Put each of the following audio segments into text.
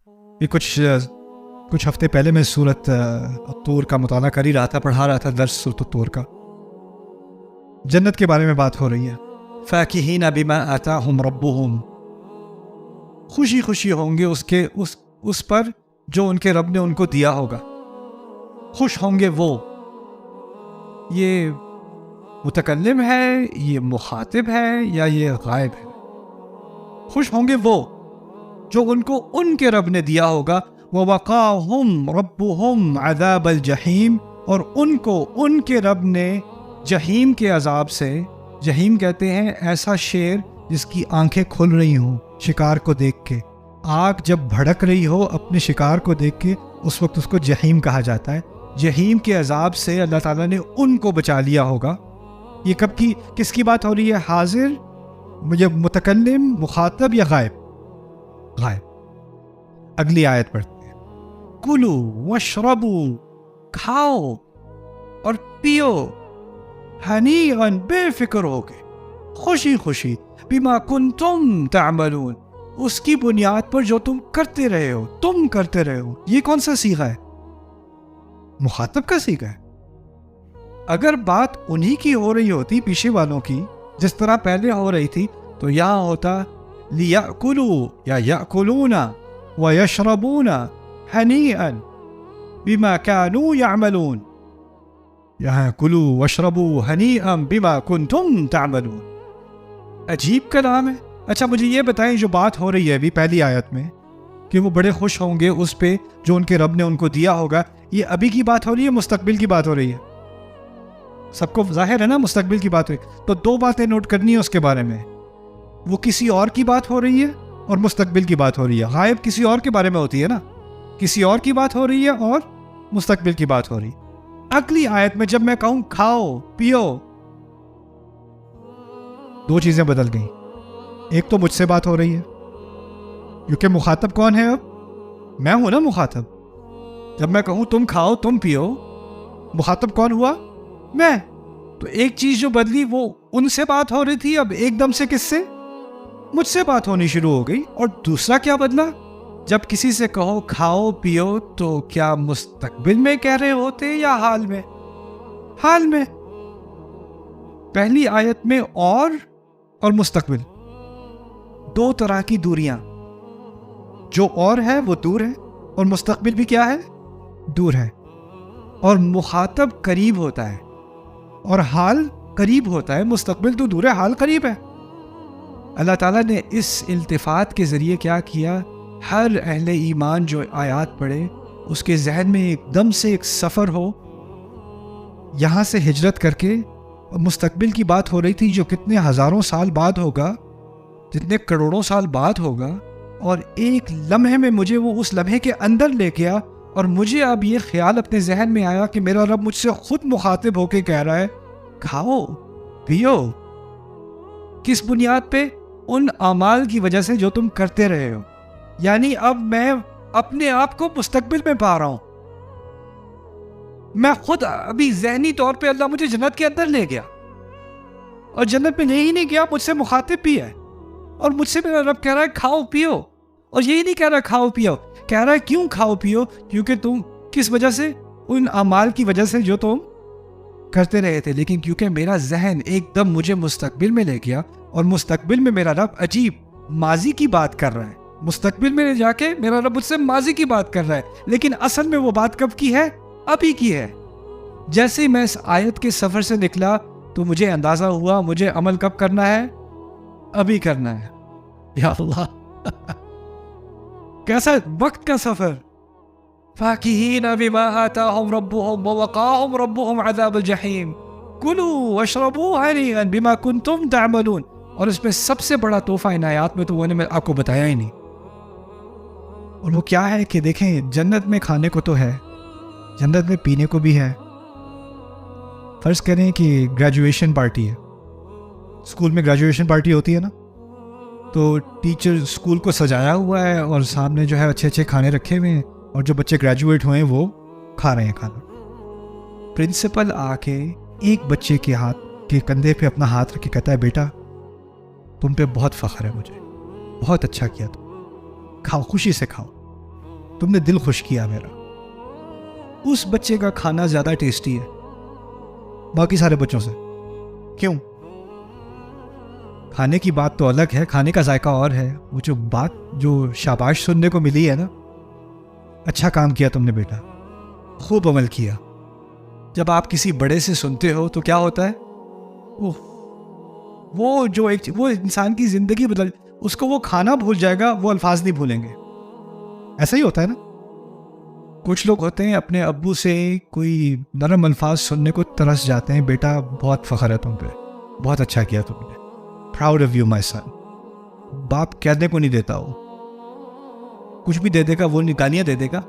یہ کچھ ہفتے پہلے میں سورت طور کا مطالعہ کر ہی رہا تھا، پڑھا رہا تھا درس سورت طور کا. جنت کے بارے میں بات ہو رہی ہے. فاکہین بما آتاہم ربہم، خوشی خوشی ہوں گے اس پر جو ان کے رب نے ان کو دیا ہوگا. خوش ہوں گے وہ. یہ متکلم ہے، یہ مخاطب ہے، یا یہ غائب ہے؟ خوش ہوں گے وہ جو ان کو ان کے رب نے دیا ہوگا. وَوَقَاهُمْ رَبُّهُمْ عَذَابَ الْجَحِيمِ، اور ان کو ان کے رب نے جہیم کے عذاب سے، جہیم کہتے ہیں ایسا شیر جس کی آنکھیں کھل رہی ہوں شکار کو دیکھ کے. آگ جب بھڑک رہی ہو اپنے شکار کو دیکھ کے، اس وقت اس کو جہیم کہا جاتا ہے. جہیم کے عذاب سے اللہ تعالیٰ نے ان کو بچا لیا ہوگا. یہ کب کی، کس کی بات ہو رہی ہے؟ حاضر، مجھے متکلم، مخاطب، یا غائب؟ غائب. اگلی آیت پڑھتے ہیں. کلو واشربو، کھاؤ اور پیو، ہنیئن، بے فکر ہو کے، خوشی خوشی، بما کنتم تعملون، اس کی بنیاد پر جو تم کرتے رہے ہو، تم کرتے رہے ہو. یہ کون سا صیغہ ہے؟ مخاطب کا صیغہ ہے. اگر بات انہی کی ہو رہی ہوتی، پیچھے والوں کی، جس طرح پہلے ہو رہی تھی، تو یہاں ہوتا لیأکلوا یا یأکلون ویشربون ہنیئا بما کانوا یعملون. یہاں کلوا واشربوا ہنیئا بما کنتم تعملون. عجیب کلام ہے. اچھا مجھے یہ بتائیں، جو بات ہو رہی ہے ابھی پہلی آیت میں کہ وہ بڑے خوش ہوں گے اس پہ جو ان کے رب نے ان کو دیا ہوگا، یہ ابھی کی بات ہو رہی ہے، مستقبل کی بات ہو رہی ہے؟ سب کو ظاہر ہے نا مستقبل کی بات ہوئی. تو دو باتیں نوٹ کرنی ہے اس کے بارے میں. وہ کسی اور کی بات ہو رہی ہے اور مستقبل کی بات ہو رہی ہے. غائب کسی اور کے بارے میں ہوتی ہے نا، کسی اور کی بات ہو رہی ہے اور مستقبل کی بات ہو رہی ہے. اگلی آیت میں جب میں کہوں کھاؤ پیو، دو چیزیں بدل گئیں. ایک تو مجھ سے بات ہو رہی ہے، کیونکہ مخاطب کون ہے؟ اب میں ہوں نا مخاطب. جب میں کہوں تم کھاؤ تم پیو، مخاطب کون ہوا؟ میں. تو ایک چیز جو بدلی وہ ان سے بات ہو رہی تھی، اب ایک دم سے کس سے؟ مجھ سے بات ہونی شروع ہو گئی. اور دوسرا کیا بدلا؟ جب کسی سے کہو کھاؤ پیو تو کیا مستقبل میں کہہ رہے ہوتے یا حال میں؟ حال میں. پہلی آیت میں اور مستقبل، دو طرح کی دوریاں. جو اور ہے وہ دور ہے، اور مستقبل بھی کیا ہے؟ دور ہے. اور مخاطب قریب ہوتا ہے اور حال قریب ہوتا ہے. مستقبل تو دور ہے، حال قریب ہے. اللہ تعالیٰ نے اس التفات کے ذریعے کیا کیا؟ ہر اہل ایمان جو آیات پڑھے اس کے ذہن میں ایک دم سے ایک سفر ہو. یہاں سے ہجرت کر کے مستقبل کی بات ہو رہی تھی جو کتنے ہزاروں سال بعد ہوگا، جتنے کروڑوں سال بعد ہوگا، اور ایک لمحے میں مجھے وہ اس لمحے کے اندر لے گیا. اور مجھے اب یہ خیال اپنے ذہن میں آیا کہ میرا رب مجھ سے خود مخاطب ہو کے کہہ رہا ہے کھاؤ پیو. کس بنیاد پہ؟ ان اعمال کی وجہ سے جو تم کرتے رہے ہو. یعنی اب میں اپنے آپ کو مستقبل میں پا رہا ہوں. میں خود ابھی ذہنی طور پہ اللہ مجھے جنت کے اندر لے گیا، اور جنت میں لے ہی نہیں گیا، مجھ سے مخاطب بھی ہے. اور مجھ سے میرا رب کہہ رہا ہے کھاؤ پیو. اور یہی نہیں کہہ رہا کھاؤ پیو، کہہ رہا ہے کیوں کھاؤ پیو؟ کیونکہ تم کس وجہ سے؟ ان اعمال کی وجہ سے جو تم کرتے رہے تھے. لیکن کیونکہ میرا ذہن ایک دم مجھے مستقبل میں لے گیا، اور مستقبل میں میرا رب عجیب ماضی کی بات کر رہا ہے. مستقبل میں جا کے میرا رب مجھ سے ماضی کی بات کر رہا ہے، لیکن اصل میں وہ بات کب کی ہے؟ ابھی کی ہے. جیسے ہی میں اس آیت کے سفر سے نکلا تو مجھے اندازہ ہوا مجھے عمل کب کرنا ہے؟ ابھی کرنا ہے. یا اللہ کیسا وقت کا سفر. فاکہین بما آتاہم ربہم ووقاہم ربہم عذاب الجحیم کلوا واشربوا ہنیئا بما کنتم تعملون. اور اس میں سب سے بڑا تحفہ ان آیات میں تو وہ نے میں آپ کو بتایا ہی نہیں. اور وہ کیا ہے کہ دیکھیں، جنت میں کھانے کو تو ہے، جنت میں پینے کو بھی ہے. فرض کریں کہ گریجویشن پارٹی ہے، اسکول میں گریجویشن پارٹی ہوتی ہے نا، تو ٹیچر اسکول کو سجایا ہوا ہے اور سامنے جو ہے اچھے اچھے کھانے رکھے ہوئے ہیں، اور جو بچے گریجویٹ ہوئے ہیں وہ کھا رہے ہیں کھانا. پرنسپل آ کے ایک بچے کے ہاتھ کے کندھے پہ اپنا ہاتھ رکھ کے کہتا ہے بیٹا تم پہ بہت فخر ہے، مجھے بہت اچھا کیا تم، کھاؤ خوشی سے کھاؤ. تم نے دل خوش کیا میرا. اس بچے کا کھانا زیادہ ٹیسٹی ہے باقی سارے بچوں سے. کیوں؟ کھانے کی بات تو الگ ہے, کھانے کا ذائقہ اور ہے. وہ جو بات جو شاباش سننے کو ملی ہے نا, اچھا کام کیا تم نے بیٹا, خوب عمل کیا. جب آپ کسی بڑے سے سنتے ہو تو کیا ہوتا ہے, وہ جو وہ انسان کی زندگی بدل, اس کو وہ کھانا بھول جائے گا, وہ الفاظ نہیں بھولیں گے. ایسا ہی ہوتا ہے نا. کچھ لوگ ہوتے ہیں اپنے ابو سے کوئی نرم الفاظ سننے کو ترس جاتے ہیں, بیٹا بہت فخر ہے تم پہ, بہت اچھا کیا تم نے, پراؤڈ آف یو مائی سن. باپ کہنے کو نہیں دیتا, ہو کچھ بھی دے دے گا, وہ گالیاں دے دے گا,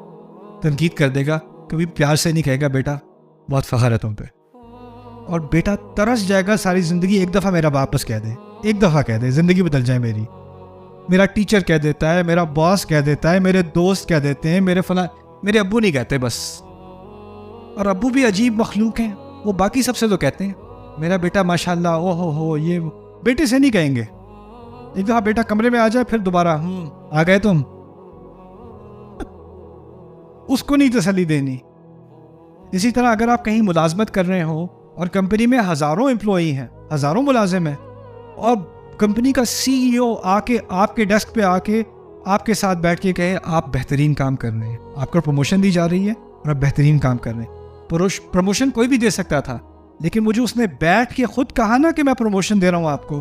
تنقید کر دے گا, کبھی پیار سے نہیں کہے گا بیٹا بہت فخر ہے تم پہ. اور بیٹا ترس جائے گا ساری زندگی, ایک دفعہ میرا باپ بس کہہ دے, ایک دفعہ کہہ دے, زندگی بدل جائے میری. میرا ٹیچر کہہ دیتا ہے, میرا باس کہہ دیتا ہے, میرے دوست کہہ دیتے ہیں, میرے فلاں, میرے ابو نہیں کہتے بس. اور ابو بھی عجیب مخلوق ہیں, وہ باقی سب سے تو کہتے ہیں میرا بیٹا ماشاءاللہ, او ہو یہ. بیٹے سے نہیں کہیں گے. ایک دفعہ بیٹا کمرے میں آ جائے پھر دوبارہ آ گئے تم, اس کو نہیں تسلی دینی. اسی طرح اگر آپ کہیں ملازمت کر رہے ہو اور کمپنی میں ہزاروں امپلائی ہیں, ہزاروں ملازم ہیں, اور کمپنی کا سی ای او آ کے آپ کے ڈیسک پہ آ کے آپ کے ساتھ بیٹھ کے کہے آپ بہترین کام کر رہے ہیں, آپ کو پروموشن دی جا رہی ہے اور آپ بہترین کام کر رہے ہیں. پروموشن کوئی بھی دے سکتا تھا, لیکن مجھے اس نے بیٹھ کے خود کہا نا کہ میں پروموشن دے رہا ہوں آپ کو,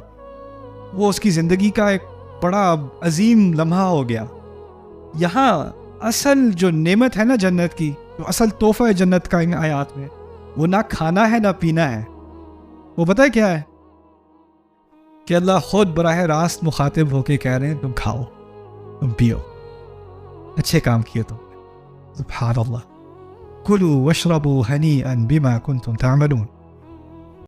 وہ اس کی زندگی کا ایک بڑا عظیم لمحہ ہو گیا. یہاں اصل جو نعمت ہے نا جنت کی, جو اصل تحفہ ہے جنت کا ان آیات میں, وہ نہ کھانا ہے نہ پینا ہے. وہ پتہ ہے کیا ہے, کہ اللہ خود براہ راست مخاطب ہو کے کہہ رہے ہیں تم کھاؤ, تم پیو, اچھے کام کیے تم نے. سبحان اللہ. کلوا واشربوا ہنیئا بما کنتم تعملون.